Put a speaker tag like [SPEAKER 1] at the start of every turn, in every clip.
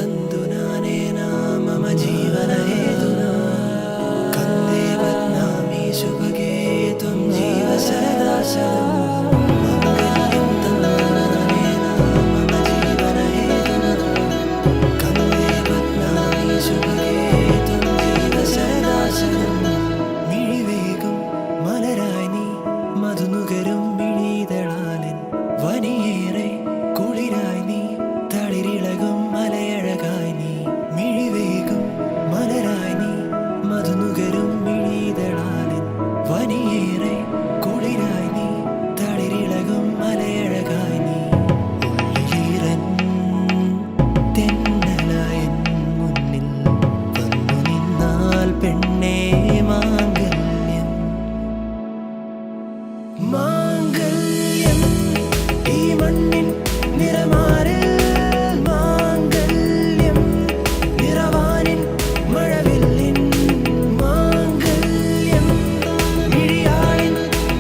[SPEAKER 1] तन्तुनानेन मम जीवनहेतुना कन्दे बध्नामि शुभगे त्वं जीव सदा शतम् माङ्गल्यं तन्तुनानेन मम जीवनहेतुना कन्दे बध्नामि शुभगे त्वं जीव सदा शतम् मिഴിവേകും മലരായി നീ മധുനുകരും മിഴിതളാലൻ വനിയേറെ കുളിരായി നീ തളിരിളകും മലയഴകായി നീ മിഴിവേകും മലരായി നീ മധുനുകരും മിഴിതളാലൻ വനിയേറെ കുളിരായി നീ തളിരിളകും മലയഴകായി നീ ഉള്ളിലീറൻ തെന്നലായൻ മുന്നിൽ വന്നു നിന്നാൽ പെണ്ണേ മാംഗല്യം ഈ മണ്ണിൻ നിറമാറിൽ മാംഗല്യം നിറവാനിൻ മഴവില്ലിൻ മാംഗല്യം മിഴിയാളിൻ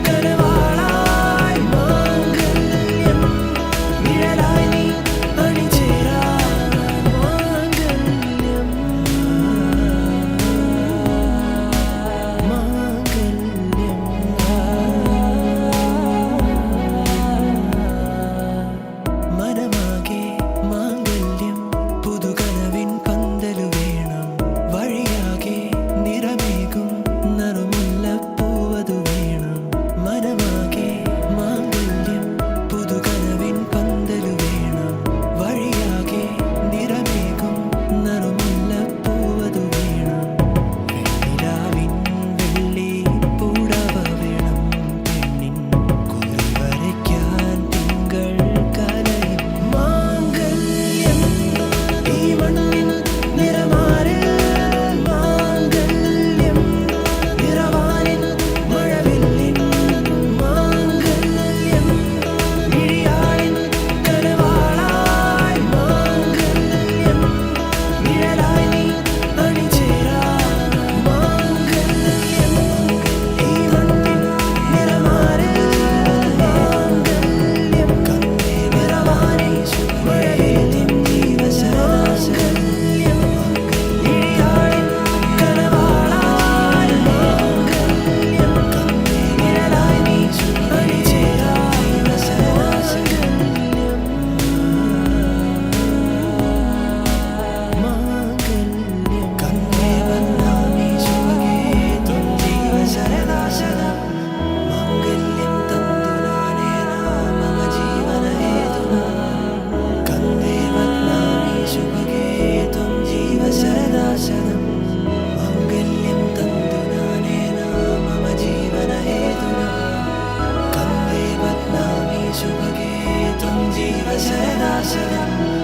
[SPEAKER 1] കനവാളായി മാംഗല്യം നിഴലായി നീ അണിചേരാൻ മാംഗല്യം മനമാകെ മാംഗല്യം പുതുകനവിൻ പന്തലു വേണം വഴിയാകെ നിറമേകും നറുമുല്ലപ്പൂവതു വേണം മനമാകെ മാംഗല്യം പുതുകനവിൻ പന്തലു വേണം വഴിയാകെ നിറമേകും നറുമുല്ലപ്പൂവതു വേണം വെണ്ണിലാവിൻ വെള്ളി പൂടവ വേണം പെണ്ണിൻ കുറി വരയ്ക്കാൻ തിങ്കൾ മാംഗല്യം ഈ മണ്ണിൻ നിറമാറിൽ മാംഗല്യം നിറവാനിൻ മഴവില്ലിൻ മാംഗല്യം മിഴിയാളിൻ കനവാളായി മാംഗല്യം നിഴലായി നീ അണിചേരാൻ മാംഗല്യം ഈ മണ്ണിൻ നിറമാറിൽ മാംഗല്യം കണ്ടേ നിറവാനി മഴവില്ലിൻ ജീവസരാശരം മിഴിയാളിൻ കനവാളായി മാംഗല്യം കണ്ടേ നിഴലായി നീ അണിചേരാൻ ജീവസരാശരം മാംഗല്യം കണ്ടേ ബധ്നാമി ശുഭഗേ ത്വം ജീവ സരദാ ശതം മാംഗല്യം തന്തുനാനേന മമ ജീവനഹേതുനാ കन्दे बध्नामि शुभगे त्वं जीव सदा शतम् माङ्गल्यं तन्तुनानेन मम जीवनहेतुना कन्दे बध्नामि शुभगे त्वं जीव सदा शतम्